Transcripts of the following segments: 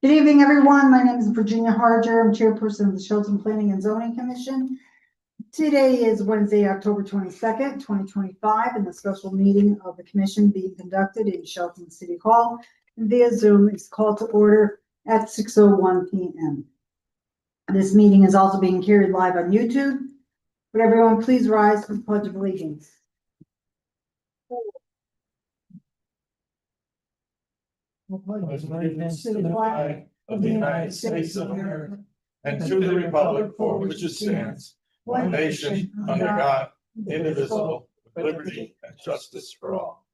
Good evening, everyone. My name is Virginia Harger. I'm chairperson of the Shelton Planning and Zoning Commission. Today is Wednesday, October 22nd, 2025, and the special meeting of the commission being conducted in Shelton City Hall via Zoom is called to order at 6:01 p.m. This meeting is also being carried live on YouTube. Would everyone please rise for the Pledge of Allegiance? Allegiance to the flag of the United States of America and to the republic for which it stands, one nation under God, indivisible, with liberty and justice for all.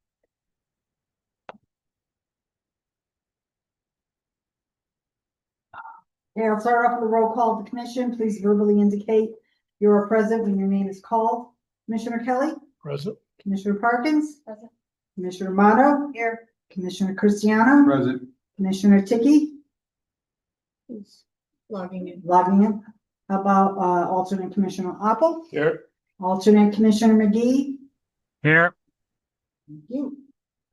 Okay, I'll start off with a roll call of the commission. Please verbally indicate you are present when your name is called. Commissioner Kelly? Present. Commissioner Parkins? Present. Commissioner Amato? Here. Commissioner Cristiano? Present. Commissioner Tiki? Who's logging in? Logging in. How about alternate Commissioner Apple? Here. Alternate Commissioner McGee? Here. Thank you.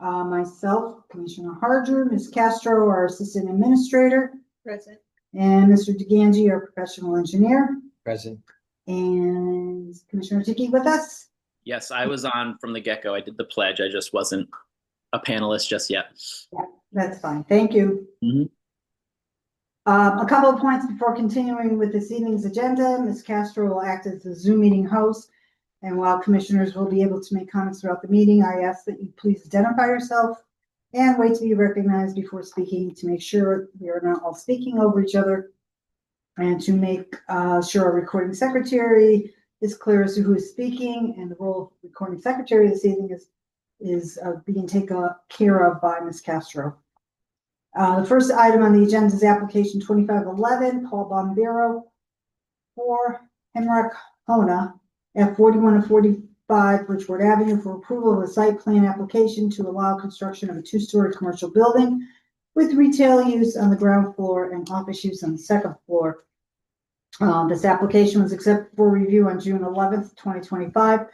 Myself, Commissioner Harger, Ms. Castro, our Assistant Administrator, Present. and Mr. DeGangi, our Professional Engineer, Present. and Commissioner Tiki with us. Yes, I was on from the get-go. I did the pledge. I just wasn't a panelist just yet. That's fine. Thank you. Mhm. A couple of points before continuing with this evening's agenda. Ms. Castro will act as the Zoom meeting host. And while commissioners will be able to make comments throughout the meeting, I ask that you please identify yourself and wait to be recognized before speaking to make sure we are not all speaking over each other. And to make sure our recording secretary is clear as to who is speaking, and the role of recording secretary this evening is being taken care of by Ms. Castro. The first item on the agenda is application 2511, Paul Bombero for Hemrock Hona at 41 and 45 Bridgewater Avenue for approval of a site plan application to allow construction of a two-story commercial building with retail use on the ground floor and office use on the second floor. This application was accepted for review on June 11th, 2025.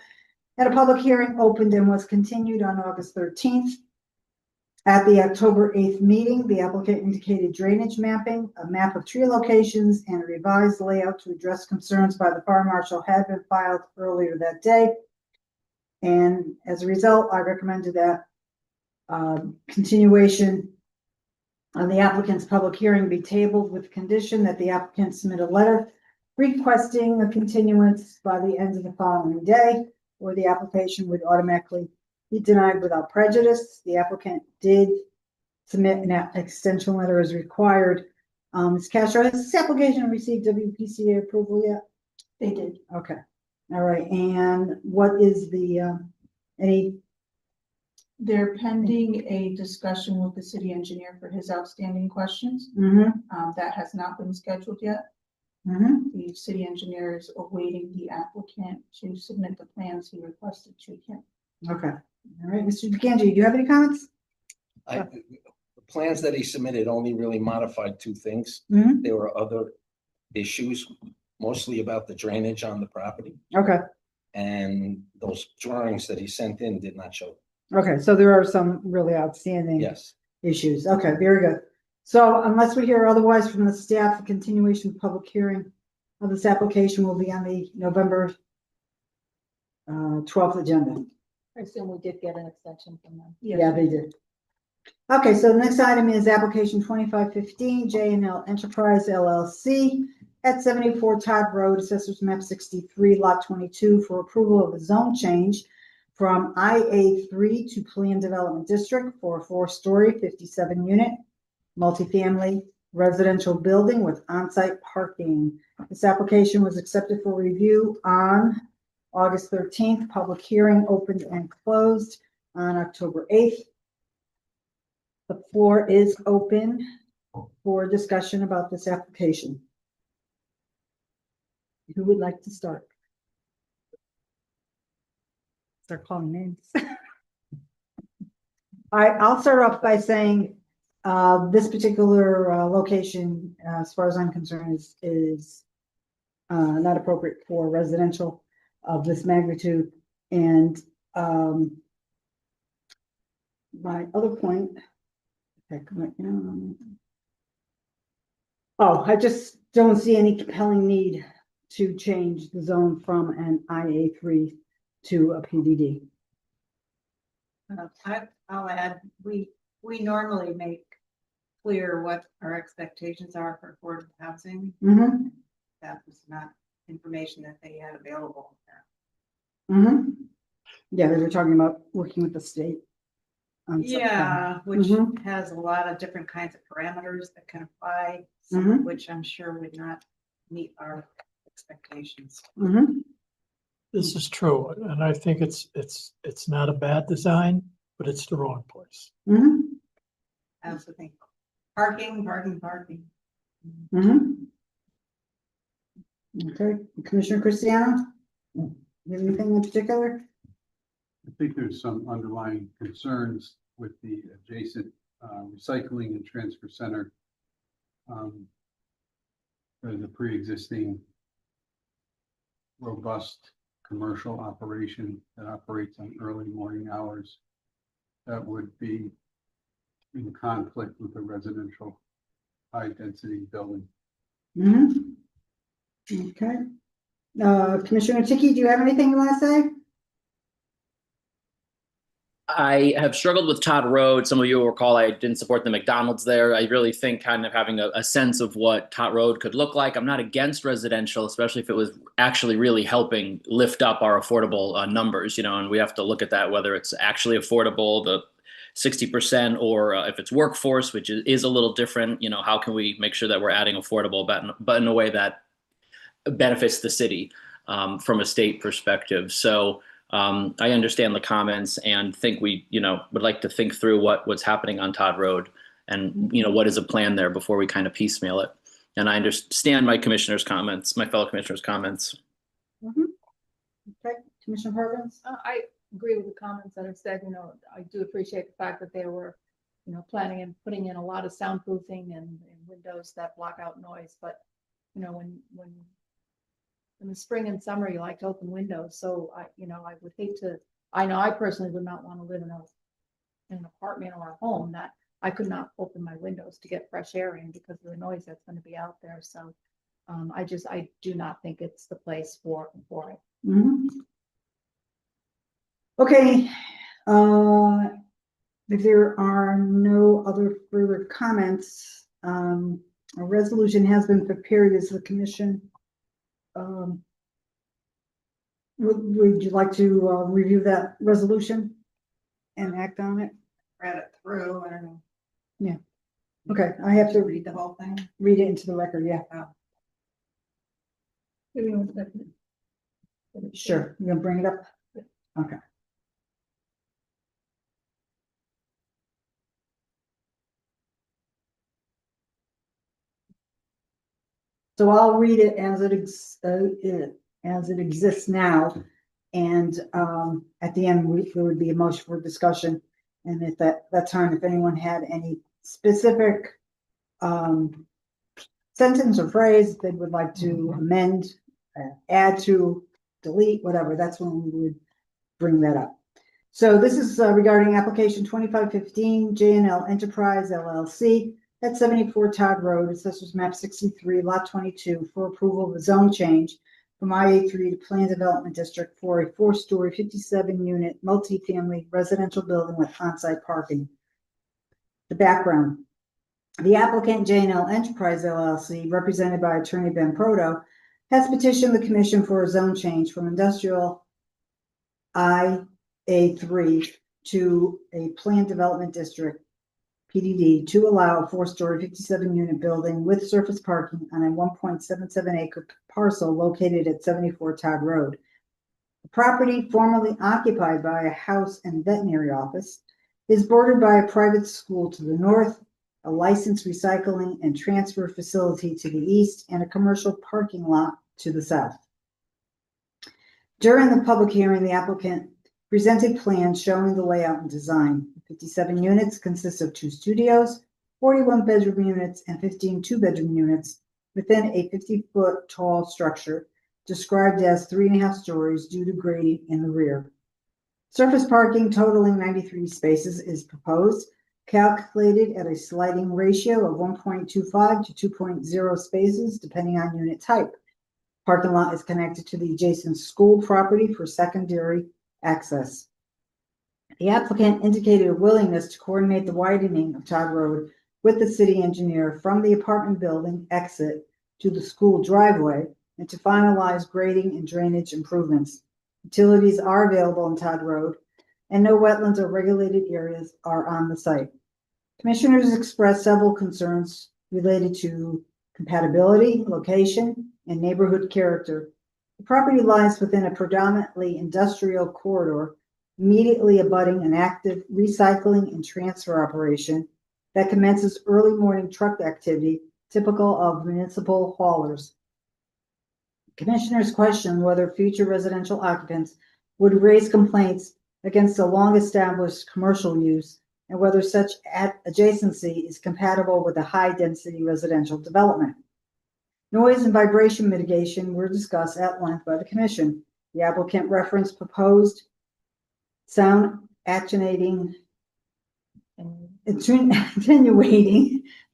At a public hearing opened and was continued on August 13th. At the October 8th meeting, the applicant indicated drainage mapping, a map of tree locations, and a revised layout to address concerns by the fire marshal had been filed earlier that day. And as a result, I recommended that continuation on the applicant's public hearing be tabled with the condition that the applicant submit a letter requesting a continuance by the end of the following day, or the application would automatically be denied without prejudice. The applicant did submit an extension letter as required. Ms. Castro, has this application received WPCA approval yet? They did. Okay. All right. And what is the, They're pending a discussion with the city engineer for his outstanding questions. That has not been scheduled yet. The city engineer is awaiting the applicant to submit the plans he requested to him. Okay. All right, Mr. DeGangi, do you have any comments? The plans that he submitted only really modified two things. Mhm. There were other issues, mostly about the drainage on the property, Okay. and those drawings that he sent in did not show. Okay. So there are some really outstanding Yes. issues. Okay. Very good. So unless we hear otherwise from the staff, the continuation of public hearing of this application will be on the November 12th agenda. I assume we did get an extension from them. Yeah, they did. Okay, so the next item is application 2515 J&L Enterprise LLC at 74 Todd Road, Assessors Map 63, Lot 22, for approval of a zone change from IA3 to Plan Development District for a 4-story, 57-unit multifamily residential building with on-site parking. This application was accepted for review on August 13th, public hearing opened and closed on October 8th. The floor is open for discussion about this application. Who would like to start? Start calling names. I'll start off by saying this particular location, as far as I'm concerned, is not appropriate for residential of this magnitude. And my other point, Oh, I just don't see any compelling need to change the zone from an IA3 to a PDD. I'll add, we normally make clear what our expectations are for affordable housing. Mm-hmm, That was not information that they had available. mm-hmm. Yeah, they were talking about working with the state. on something. Yeah, which Mhm. has a lot of different kinds of parameters that can apply, some Mhm. of which I'm sure would not meet our expectations. Mhm. This is true, and I think it's not a bad design, but it's the wrong place. Mhm. I also think parking. Mhm. Okay, Commissioner Cristiano? You have anything in particular? I think there's some underlying concerns with the adjacent recycling and transfer center. There's a pre-existing robust commercial operation that operates on early morning hours that would be in conflict with a residential high-density building. Mhm. Okay. Commissioner Tiki, do you have anything you want to say? I have struggled with Todd Road. Some of you will recall I didn't support the McDonald's there. I really think kind of having a sense of what Todd Road could look like. I'm not against residential, especially if it was actually really helping lift up our affordable numbers, and we have to look at that, whether it's actually affordable, the 60%, or if it's workforce, which is a little different. How can we make sure that we're adding affordable, but in a way that benefits the city from a state perspective. So I understand the comments and think we, would like to think through what's happening on Todd Road and, what is a plan there before we kind of piecemeal it. And I understand my fellow commissioners' comments. Mhm. Okay, Commissioner Perkins? I agree with the comments that have said, I do appreciate the fact that they were, planning and putting in a lot of soundproofing and windows that block out noise. But, when in the spring and summer, you like to open windows. So I would hate to, I personally would not want to live in an apartment or a home that I could not open my windows to get fresh air in because of the noise that's going to be out there. So I do not think it's the place for it. Mhm. Okay, if there are no other further comments, a resolution has been prepared as the commission. Would you like to review that resolution and act on it? Read it through, I don't know. Okay, I have to Read the whole thing. read it into the record, yeah. Give me 1 second. Sure, you gonna bring it up? Okay. So I'll read it as it exists now. And at the end, there would be a motion for discussion. And at that time, if anyone had any specific sentence or phrase they would like to amend, add to, delete, whatever, that's when we would bring that up. So this is regarding application 2515 J&L Enterprise LLC at 74 Todd Road, Assessors Map 63, Lot 22, for approval of a zone change from IA3 to Plan Development District for a 4-story, 57-unit multifamily residential building with on-site parking. The background. The applicant, J&L Enterprise LLC, represented by attorney Ben Proto, has petitioned the commission for a zone change from industrial IA3 to a planned development district, PDD, to allow a 4-story, 57-unit building with surface parking on a 1.77-acre parcel located at 74 Todd Road. The property, formerly occupied by a house and veterinary office, is bordered by a private school to the north, a licensed recycling and transfer facility to the east, and a commercial parking lot to the south. During the public hearing, the applicant presented plans showing the layout and design. 57 units consist of 2 studios, 41 bedroom units, and 15 two-bedroom units within a 50-foot tall structure described as 3.5 stories due to grading in the rear. Surface parking totaling 93 spaces is proposed. calculated at a sliding ratio of 1.25 to 2.0 spaces, depending on unit type. Parking lot is connected to the adjacent school property for secondary access. The applicant indicated a willingness to coordinate the widening of Todd Road with the city engineer from the apartment building exit to the school driveway and to finalize grading and drainage improvements. Utilities are available on Todd Road and no wetlands or regulated areas are on the site. Commissioners expressed several concerns related to compatibility, location, and neighborhood character. The property lies within a predominantly industrial corridor, immediately abutting an active recycling and transfer operation that commences early morning truck activity typical of municipal haulers. Commissioners questioned whether future residential occupants would raise complaints against a long-established commercial use and whether such adjacency is compatible with a high-density residential development. Noise and vibration mitigation were discussed at length by the Commission. The applicant referenced proposed sound attenuating,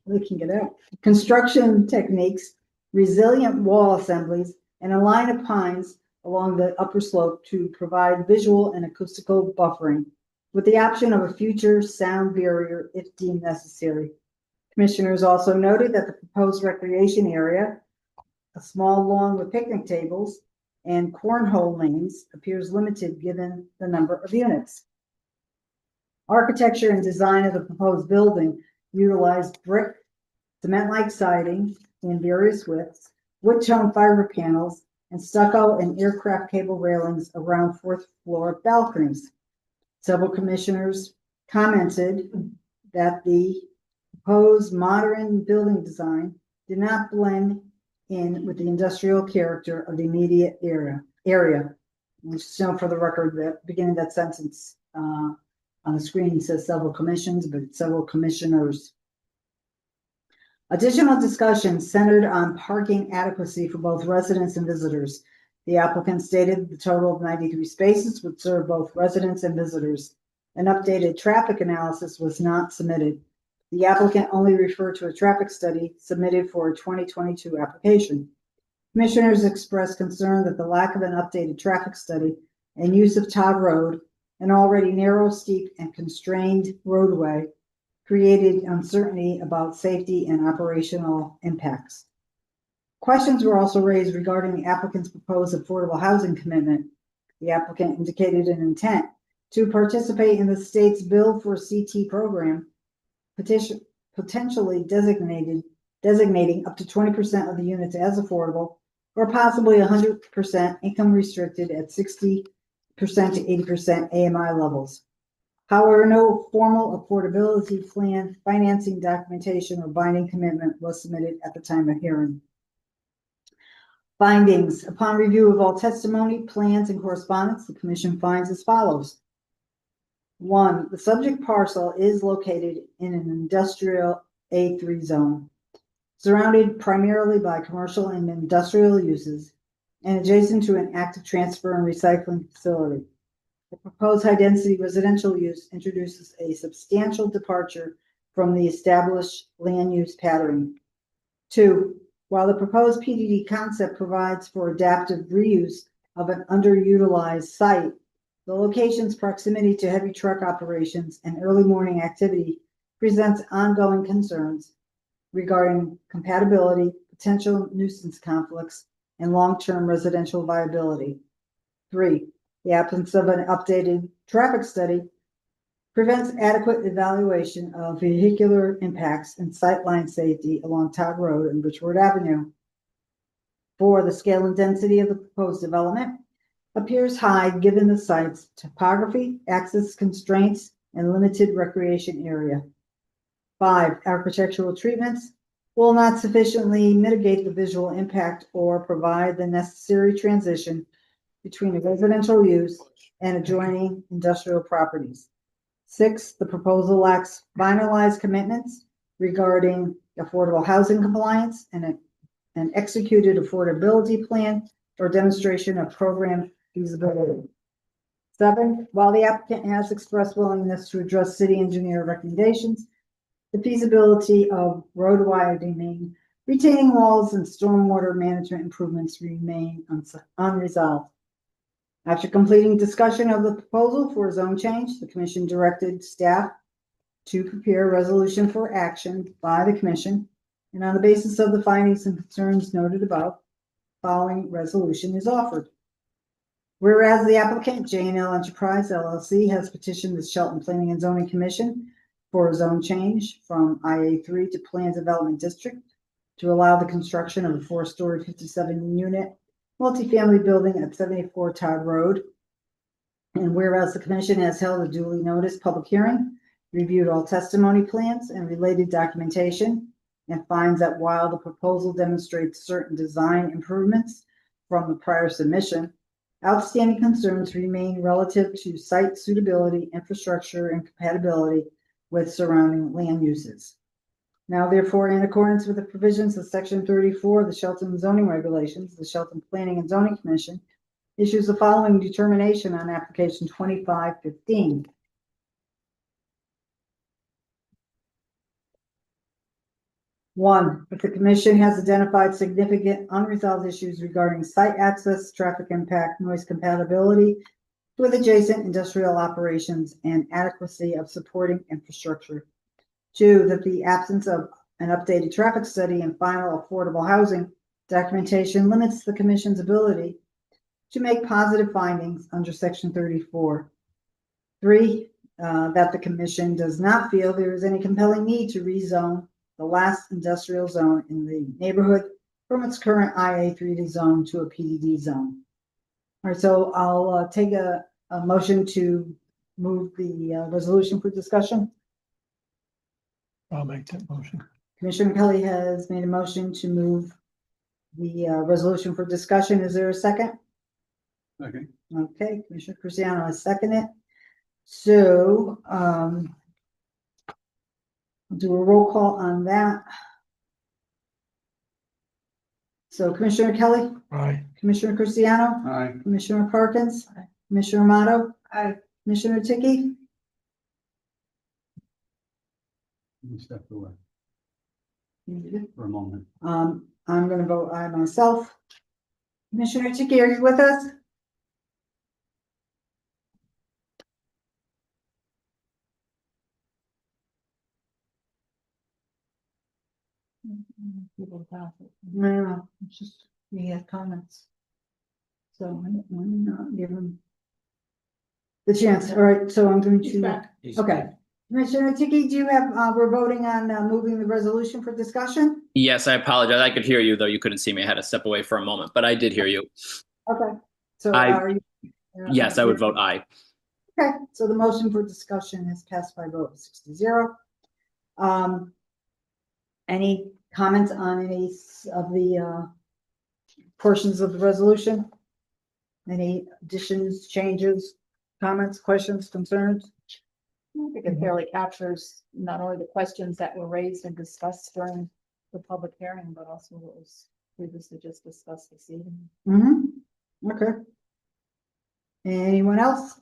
looking it up, construction techniques, resilient wall assemblies, and a line of pines along the upper slope to provide visual and acoustical buffering, with the option of a future sound barrier if deemed necessary. Commissioners also noted that the proposed recreation area, a small lawn with picnic tables, and cornhole lanes appears limited given the number of units. Architecture and design of the proposed building utilized brick, cement-like siding in various widths, wood-tone fiber panels, and stucco and aircraft cable railings around fourth floor balconies. Several commissioners commented that the proposed modern building design did not blend in with the industrial character of the immediate area. Just know for the record that beginning of that sentence on the screen says several commissions, but it's several commissioners. Additional discussion centered on parking adequacy for both residents and visitors. The applicant stated the total of 93 spaces would serve both residents and visitors. An updated traffic analysis was not submitted. The applicant only referred to a traffic study submitted for a 2022 application. Commissioners expressed concern that the lack of an updated traffic study and use of Todd Road, an already narrow, steep, and constrained roadway, created uncertainty about safety and operational impacts. Questions were also raised regarding the applicant's proposed affordable housing commitment. The applicant indicated an intent to participate in the state's bill for CT program, potentially designating up to 20% of the units as affordable, or possibly 100% income restricted at 60% to 80% AMI levels. However, no formal affordability plan, financing documentation, or binding commitment was submitted at the time of hearing. Findings. Upon review of all testimony, plans, and correspondence, the Commission finds as follows. 1. The subject parcel is located in an industrial A3 zone, surrounded primarily by commercial and industrial uses, and adjacent to an active transfer and recycling facility. The proposed high-density residential use introduces a substantial departure from the established land use pattern. 2. While the proposed PDD concept provides for adaptive reuse of an underutilized site, the location's proximity to heavy truck operations and early morning activity presents ongoing concerns regarding compatibility, potential nuisance conflicts, and long-term residential viability. 3. The absence of an updated traffic study prevents adequate evaluation of vehicular impacts and sightline safety along Todd Road and Richward Avenue. 4. The scale and density of the proposed development appears high given the site's topography, access constraints, and limited recreation area. 5. Architectural treatments will not sufficiently mitigate the visual impact or provide the necessary transition between the residential use and adjoining industrial properties. 6. The proposal lacks finalized commitments regarding affordable housing compliance and an executed affordability plan or demonstration of program feasibility. 7, while the applicant has expressed willingness to address city engineer recommendations, the feasibility of road widening, retaining walls, and stormwater management improvements remain unresolved. After completing discussion of the proposal for a zone change, the commission directed staff to prepare a resolution for action by the commission, and on the basis of the findings and concerns noted above, following resolution is offered. Whereas the applicant, J&L Enterprise LLC, has petitioned the Shelton Planning and Zoning Commission for a zone change from IA3 to Plan Development District to allow the construction of a 4-story 57-unit multifamily building at 74 Todd Road. And whereas the commission has held a duly noticed public hearing, reviewed all testimony plans and related documentation, and finds that while the proposal demonstrates certain design improvements from the prior submission, outstanding concerns remain relative to site suitability, infrastructure, and compatibility with surrounding land uses. Now, therefore, in accordance with the provisions of Section 34 of the Shelton zoning regulations, the Shelton Planning and Zoning Commission issues the following determination on application 2515. One, if the commission has identified significant unresolved issues regarding site access, traffic impact, noise compatibility with adjacent industrial operations, and adequacy of supporting infrastructure. 2, that the absence of an updated traffic study and final affordable housing documentation limits the commission's ability to make positive findings under Section 34. 3, that the commission does not feel there is any compelling need to rezone the last industrial zone in the neighborhood from its current IA3 zone to a PDD zone. All right, so I'll take a motion to move the resolution for discussion. I'll make that motion. Commissioner Kelly has made a motion to move the resolution for discussion. Is there a second? Second. Okay, Commissioner Cristiano has seconded it. So, do a roll call on that. So Commissioner Kelly, Aye. Commissioner Cristiano, Aye. Commissioner Perkins, Commissioner Amato, Aye. Commissioner Tiki. Let me step away for a moment. I'm going to vote aye myself. Commissioner Tiki, are you with us? No, it's just, we had comments. So I'm not give him the chance. All right, so I'm going He's to, back. okay. Commissioner Tiki, do you have, we're voting on moving the resolution for discussion? Yes, I apologize. I could hear you, though you couldn't see me. I had to step away for a moment, but I did hear you. Okay. So I- are you? Yes, I would vote aye. Okay, so the motion for discussion is passed by vote of 6-0. Any comments on any of the portions of the resolution? Any additions, changes, comments, questions, concerns? I think it fairly captures not only the questions that were raised and discussed during the public hearing, but also what was previously just discussed this evening. Mm-hmm. Okay. Anyone else?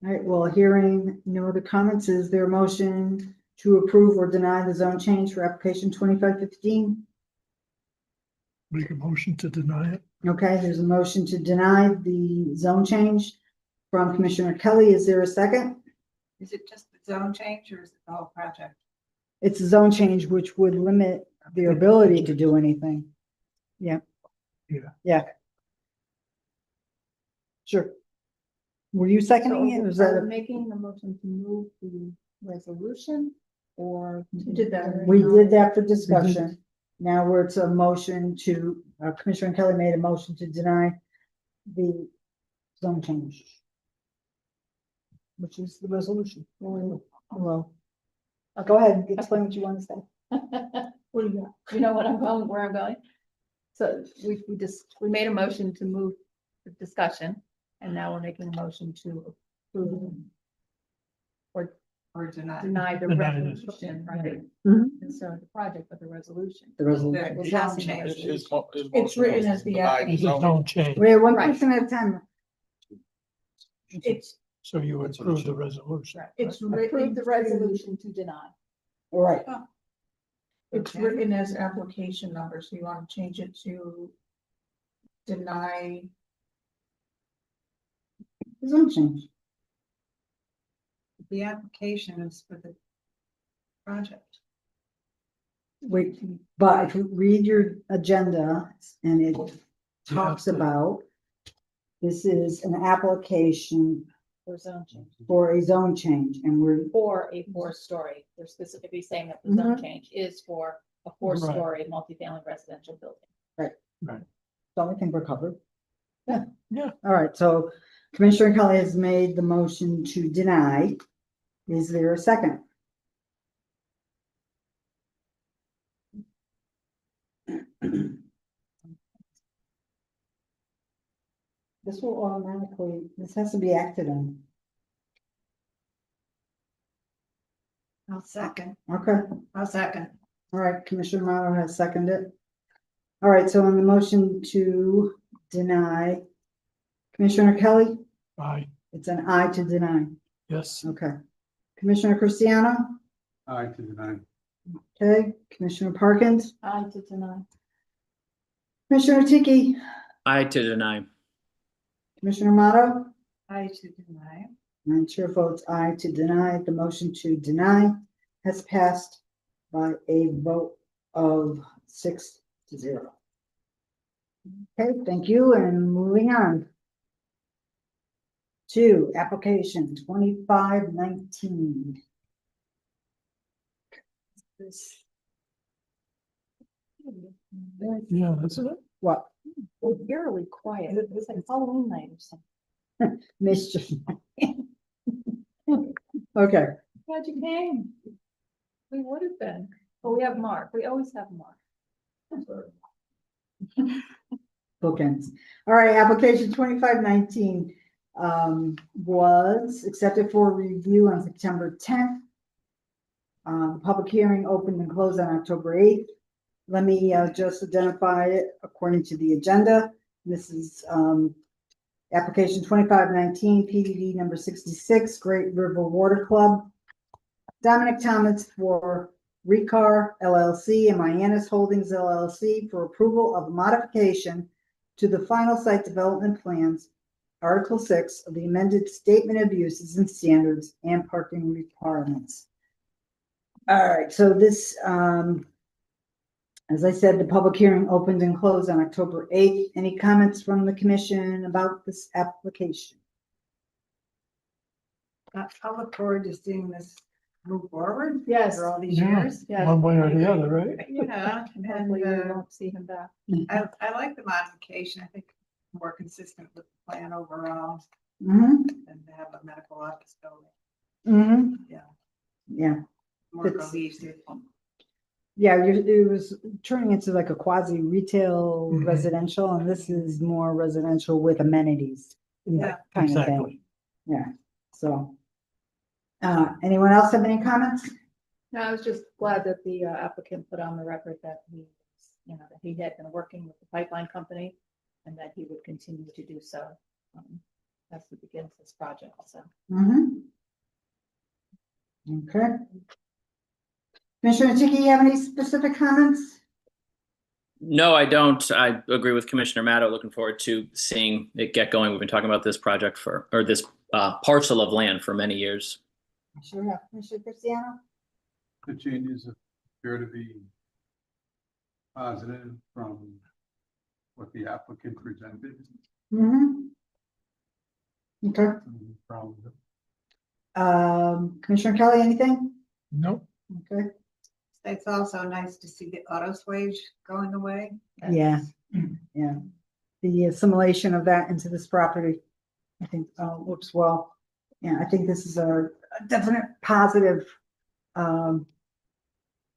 All right, well, hearing no other comments, is there a motion to approve or deny the zone change for application 2515? Make a motion to deny it. Okay, there's a motion to deny the zone change from Commissioner Kelly. Is there a second? Is it just the zone change or is it the whole project? It's a zone change which would limit their ability to do anything. Yeah. Yeah. Yeah. Sure. Were you seconding it? Or was that Are a- we making the motion to move the resolution or? You did that. We did that for discussion. Now we're to a motion to, Commissioner Kelly made a motion to deny the zone change. Which is the resolution. Hello. Go ahead, explain what you want to say. What do you got? You know what I'm going, where I'm going? So we made a motion to move the discussion, and now we're making a motion to approve Or deny? deny the Deny this. resolution, right? Mhm. Instead of the project, but the resolution. The resolution. The zone change. It's written as the It's a zone change. Wait, one Right. person at a time. It's, So you That's what it approve the should- resolution. it's Approve written, the resolution to deny. All right, it's written as application number, so you want to change it to deny. zone change. The application is for the project. Wait, but if you read your agenda and it talks about, this is an application For zone change. for a zone change, and we're, For a four-story, they're specifically saying that the zone change is for a four-story multifamily residential building. so I think we're covered. Yeah. All right, so Commissioner Kelly has made the motion to deny. Is there a second? This will automatically, this has to be acted on. I'll second. Okay, I'll second. all right, Commissioner Morrow has seconded. All right, so on the motion to deny, Commissioner Kelly, Aye, it's an aye to deny. yes, Okay. Commissioner Cristiano, Aye to deny. okay, Commissioner Parkins, I to deny. Commissioner Tiki, I to deny. Commissioner Motto, I to deny. and chair votes aye to deny. The motion to deny has passed by a vote of 6-0. Okay, thank you, and moving on to application 2519. yeah, that's it. What? Eerily quiet. It's like Halloween night or something. Mischief. Okay, Glad you came. We would have been, but we have Mark. We always have Mark. bookends. All right, application 2519 was accepted for review on September 10th. Public hearing opened and closed on October 8th. Let me just identify it according to the agenda. This is application 2519, PDD number 66, Great River Water Club. Dominic Thomas for Recar LLC and Mayanis Holdings LLC for approval of modification to the final site development plans, Article 6 of the amended Statement of Uses and Standards and Parking Requirements. All right, so this, as I said, the public hearing opened and closed on October 8th. Any comments from the commission about this application? I'll look forward to seeing this move forward. Yes. For all these Yeah. years. Yes. One way or the other, right? Yeah, And and hopefully we won't see him back. I like the modification. I think more consistent with the plan overall Mm-hmm, and to have a medical office building. mm-hmm. Yeah. Yeah. More It's- cohesive. Yeah, it was turning into like a quasi retail Mhm. residential, and this is more residential with amenities. Yeah. Kind of Exactly. thing. Yeah, so. Anyone else have any comments? No, I was just glad that the applicant put on the record that he, that he had been working with the pipeline company and that he would continue to do so as he begins this project, so. Mm-hmm. Okay. Commissioner Tiki, you have any specific comments? No, I don't. I agree with Commissioner Matto. Looking forward to seeing it get going. We've been talking about this project or this parcel of land for many years. Sure, yeah. Commissioner Cristiano? The changes appear to be positive from what the applicant presented. Mm-hmm. Okay. From Commissioner Kelly, anything? Nope, Okay. It's also nice to see the auto swage going away. Yeah, yeah. The assimilation of that into this property, I think, works well. Yeah, I think this is a definite positive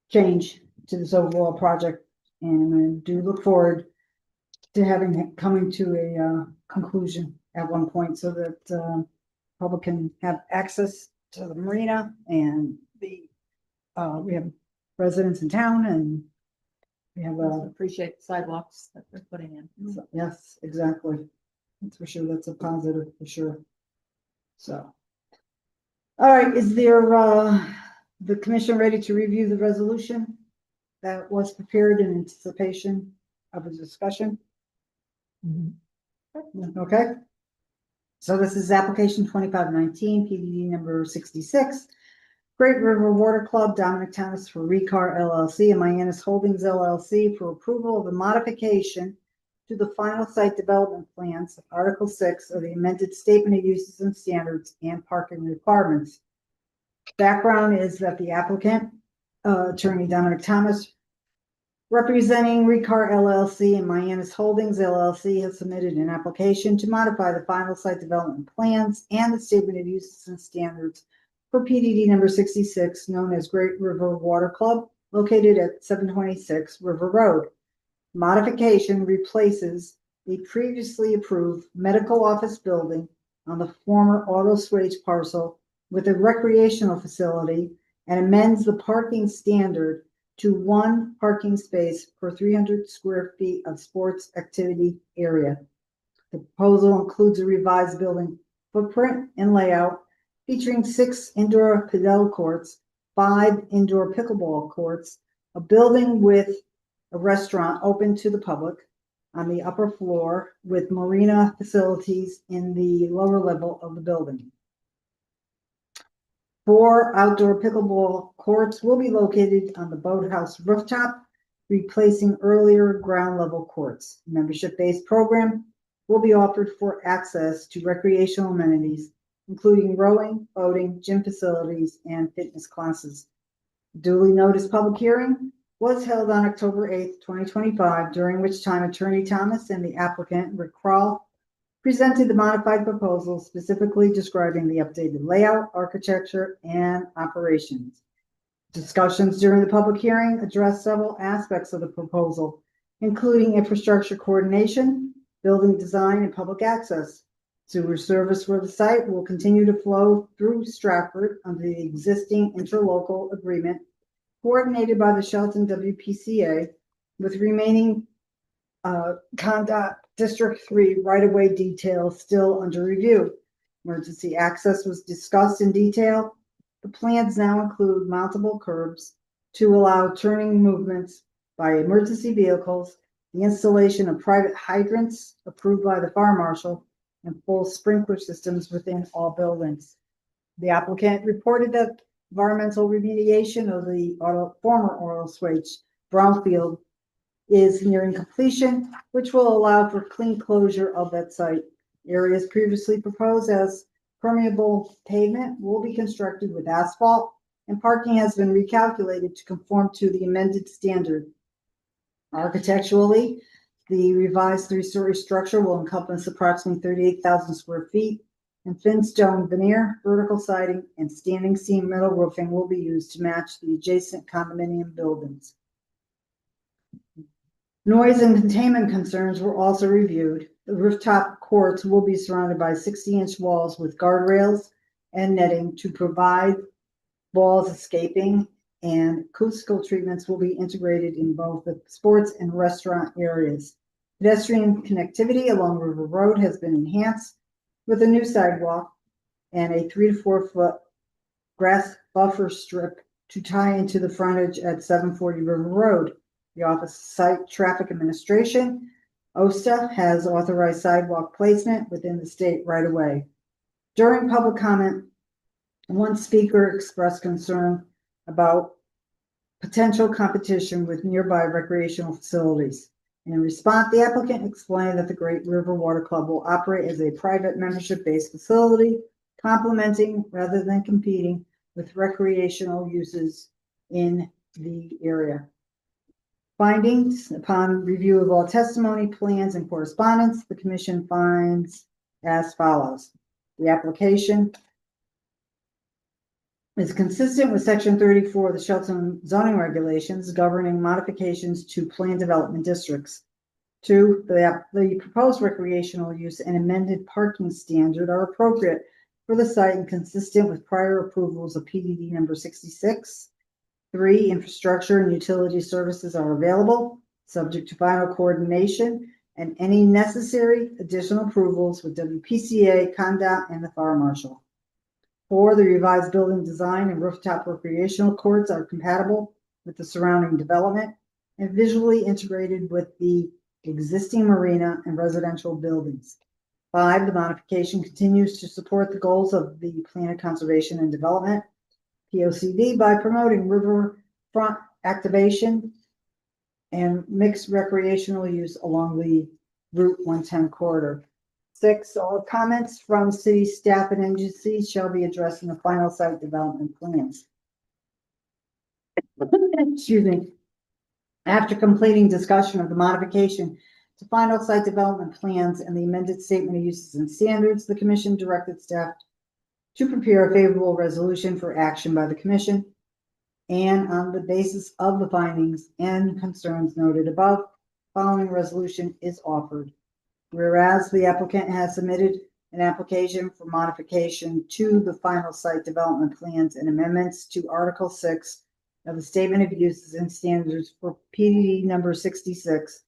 change to this overall project. And I do look forward to having it coming to a conclusion at one point so that public can have access to the marina and we have residents in town and we have Also appreciate the sidewalks that they're putting in. yes, exactly. That's for sure. That's a positive for sure. So. All right, is there, the commission ready to review the resolution that was prepared in anticipation of a discussion? Mhm. Okay. So this is application 2519, PDD number 66. Great River Water Club, Dominic Thomas for Recar LLC and Mianis Holdings LLC for approval of the modification to the final site development plans, Article 6 of the amended Statement of Uses and Standards and Parking Requirements. Background is that the applicant, Attorney Dominic Thomas, representing Recar LLC and Mianis Holdings LLC, has submitted an application to modify the final site development plans and the Statement of Uses and Standards for PDD number 66, known as Great River Water Club, located at 726 River Road. Modification replaces the previously approved medical office building on the former auto swage parcel with a recreational facility and amends the parking standard to 1 parking space per 300 square feet of sports activity area. The proposal includes a revised building footprint and layout featuring 6 indoor padel courts, 5 indoor pickleball courts, a building with a restaurant open to the public on the upper floor with marina facilities in the lower level of the building. 4 outdoor pickleball courts will be located on the boathouse rooftop, replacing earlier ground level courts. Membership-based program will be offered for access to recreational amenities, including rowing, boating, gym facilities, and fitness classes. Duly noticed public hearing was held on October 8th, 2025, during which time Attorney Thomas and the applicant, Rick Kroll, presented the modified proposal, specifically describing the updated layout, architecture, and operations. Discussions during the public hearing addressed several aspects of the proposal, including infrastructure coordination, building design, and public access. Sewer service for the site will continue to flow through Stratford under the existing interlocal agreement coordinated by the Shelton WPCA, with remaining Conduct District 3 right-of-way details still under review. Emergency access was discussed in detail. The plans now include mountable curbs to allow turning movements by emergency vehicles, the installation of private hydrants approved by the fire marshal, and full sprinkler systems within all buildings. The applicant reported that environmental remediation of the former oil swage brownfield is nearing completion, which will allow for clean closure of that site. Areas previously proposed as permeable pavement will be constructed with asphalt, and parking has been recalculated to conform to the amended standard. Architecturally, the revised 3-story structure will encompass approximately 38,000 square feet, and thin stone veneer, vertical siding, and standing seam metal roofing will be used to match the adjacent condominium buildings. Noise and containment concerns were also reviewed. The rooftop courts will be surrounded by 60-inch walls with guardrails and netting to provide balls escaping, and acoustical treatments will be integrated in both the sports and restaurant areas. Pedestrian connectivity along River Road has been enhanced with a new sidewalk and a 3 to 4 foot grass buffer strip to tie into the frontage at 740 River Road. The Office of Site Traffic Administration, OSTA, has authorized sidewalk placement within the state right away. During public comment, one speaker expressed concern about potential competition with nearby recreational facilities. In response, the applicant explained that the Great River Water Club will operate as a private membership-based facility, complementing rather than competing with recreational uses in the area. Findings: upon review of all testimony, plans, and correspondence, the commission finds as follows. The application is consistent with Section 34 of the Shelton zoning regulations governing modifications to plan development districts. 2, the proposed recreational use and amended parking standard are appropriate for the site and consistent with prior approvals of PDD number 66. 3, infrastructure and utility services are available, subject to final coordination and any necessary additional approvals with WPCA, CONDOT, and the fire marshal. 4, the revised building design and rooftop recreational courts are compatible with the surrounding development and visually integrated with the existing marina and residential buildings. 5, the modification continues to support the goals of the Plan of Conservation and Development, POCD, by promoting riverfront activation and mixed recreational use along the Route 110 corridor. 6, all comments from city staff and agencies shall be addressed in the final site development plans. Excuse me. After completing discussion of the modification to final site development plans and the amended statement of uses and standards, the commission directed staff to prepare a favorable resolution for action by the commission. And on the basis of the findings and concerns noted above, following resolution is offered. Whereas the applicant has submitted an application for modification to the final site development plans and amendments to Article 6 of the Statement of Uses and Standards for PDD number 66,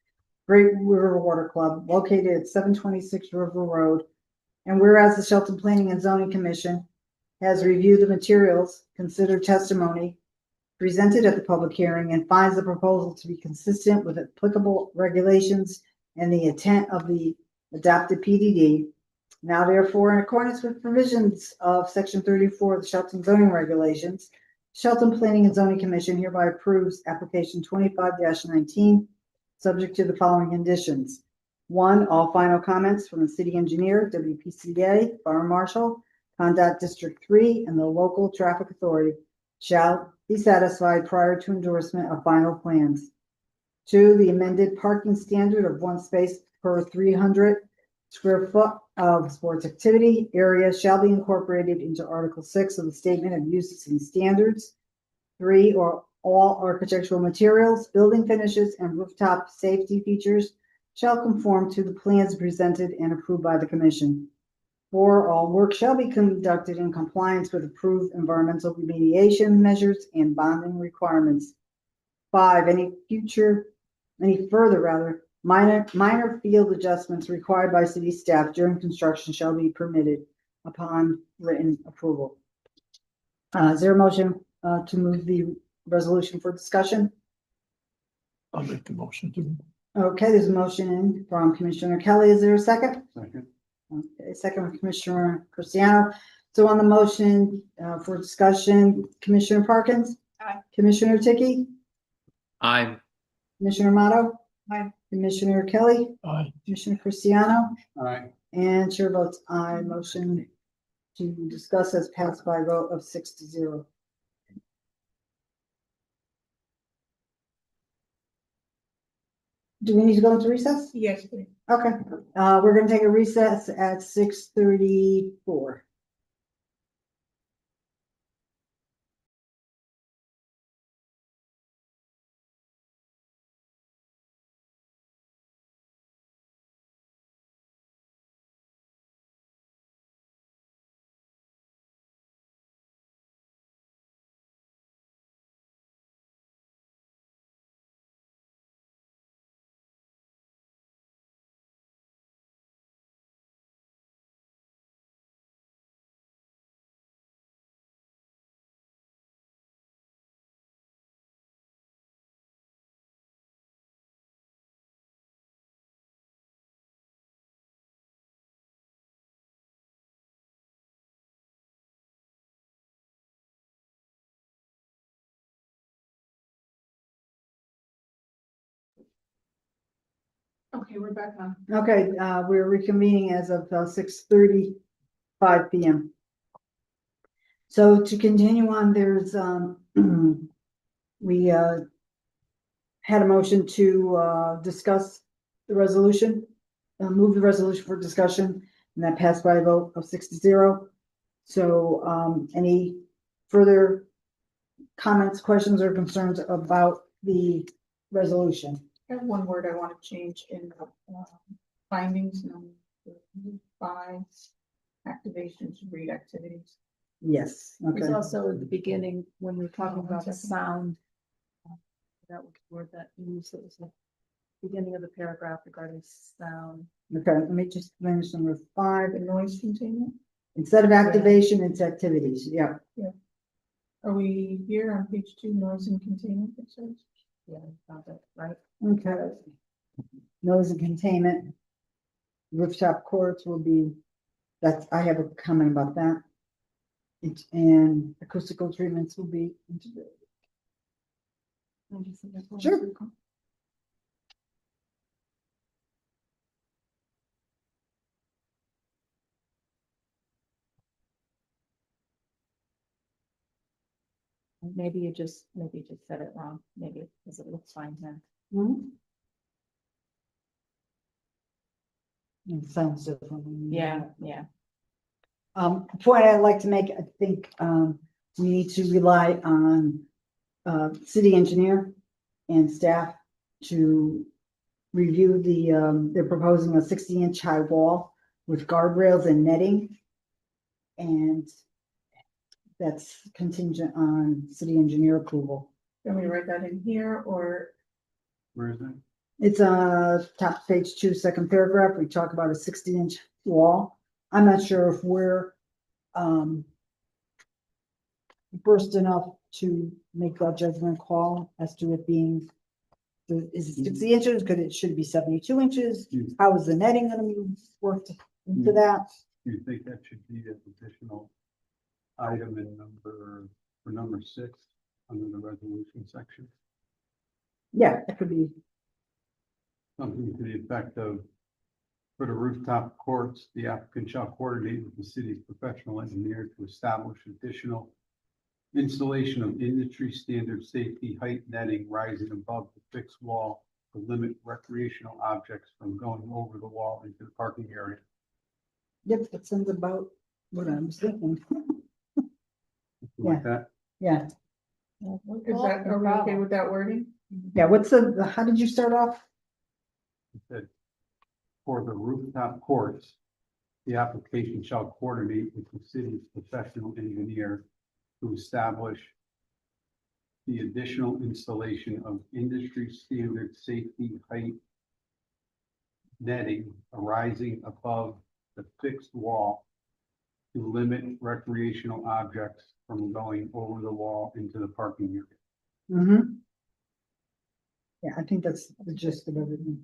Great River Water Club, located at 726 River Road. And whereas the Shelton Planning and Zoning Commission has reviewed the materials, considered testimony presented at the public hearing, and finds the proposal to be consistent with applicable regulations and the intent of the adopted PDD. Now therefore, in accordance with provisions of Section 34 of the Shelton zoning regulations, Shelton Planning and Zoning Commission hereby approves application 25-19, subject to the following conditions. 1, all final comments from the city engineer, WPCA, fire marshal, Conduct District 3, and the local traffic authority shall be satisfied prior to endorsement of final plans. 2, the amended parking standard of 1 space per 300 square foot of sports activity area shall be incorporated into Article 6 of the Statement of Uses and Standards. 3, or all architectural materials, building finishes, and rooftop safety features shall conform to the plans presented and approved by the commission. 4, all work shall be conducted in compliance with approved environmental remediation measures and bonding requirements. 5, any further minor field adjustments required by city staff during construction shall be permitted upon written approval. Is there a motion to move the resolution for discussion? I'll make the motion to. Okay, there's a motion from Commissioner Kelly. Is there a second? Second. Okay, second from Commissioner Cristiano. So on the motion for discussion, Commissioner Parkins? Aye. Commissioner Ticky? Aye. Commissioner Motto? Aye. Commissioner Kelly? Aye. Commissioner Cristiano? Aye. And chair votes aye. Motion to discuss has passed by a vote of 6-0. Do we need to go into recess? Yes, please. Okay, we're gonna take a recess at 6:34. Okay, we're back on. Okay, we're reconvening as of 6:35 p.m. So to continue on, there's we had a motion to discuss the resolution, move the resolution for discussion, and that passed by a vote of 6-0. So any further comments, questions, or concerns about the resolution? I have one word I want to change in the findings, number 5, activations, read activities. Yes, There's okay. also at the beginning, when we were talking about the sound. That was the word that you used, it was the beginning of the paragraph regarding sound. Okay, let me just finish number 5. The noise containment? Instead of activation, it's activities, yeah. Are we here on page 2, noise and containment concerns? Yeah, found that, right? Okay. Noise and containment. Rooftop courts will be, that's, I have a comment about that. And acoustical treatments will be integrated. Sure. Maybe you just said it wrong, maybe, because it looks fine then. Mhm. It sounds different. Yeah. Point I'd like to make, I think, we need to rely on, city engineer and staff to review they're proposing a 60-inch high wall with guardrails and netting. And that's contingent on city engineer approval. Can we write that in here or? Where is that? It's top of page 2, second paragraph. We talk about a 60-inch wall. I'm not sure if we're burst enough to make that judgment call as to it being, is it 60 inches? Should it be 72 inches? How is the netting gonna be worked into that? Do you think that should be an additional item in number 6 under the resolution section? Yeah, it could be. Something to the effect of, for the rooftop courts, the applicant shall coordinate with the city's professional engineer to establish additional installation of industry standard safety height netting rising above the fixed wall to limit recreational objects from going over the wall into the parking area. Yep, that sounds about what I was thinking. Something like that. Yeah, Is that, are we okay with that wording? yeah. How did you start off? It said, for the rooftop courts, the application shall coordinate with the city's professional engineer to establish the additional installation of industry standard safety height netting arising above the fixed wall to limit recreational objects from going over the wall into the parking area. Mm-hmm. Yeah, I think that's the gist of everything.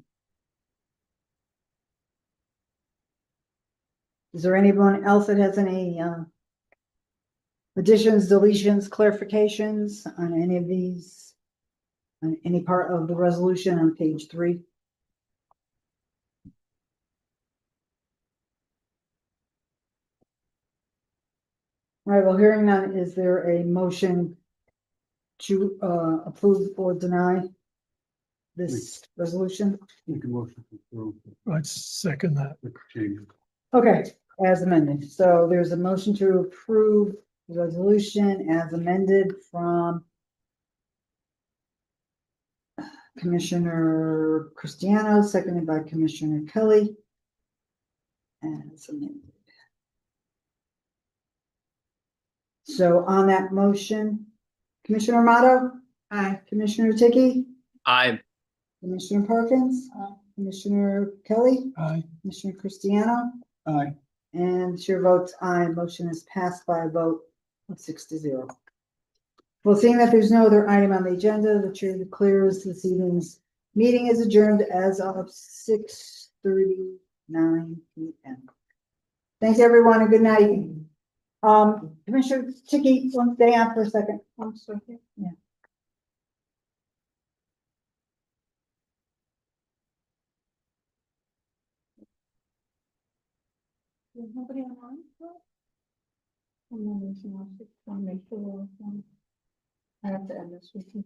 Is there anyone else that has any additions, deletions, clarifications on any of these? On any part of the resolution on page 3? All right, well, hearing none, is there a motion to approve or deny this resolution? Make a motion to approve I'd second that. the changes. Okay, as amended. So there's a motion to approve the resolution as amended from Commissioner Cristiano, seconded by Commissioner Kelly. And it's amended. So on that motion, Commissioner Amato? Aye. Commissioner Ticky? I Commissioner Perkins? Commissioner Kelly? Aye. Commissioner Cristiano? Aye. And chair votes aye. Motion is passed by a vote of 6-0. Well, seeing that there's no other item on the agenda, the chair declares this evening's meeting is adjourned as of 6:39 p.m. Thanks, everyone, and good night. Commissioner Ticky, want to stay on for a second? I'm sorry. Yeah. Is nobody online? I'm not sure. I have to end this with you.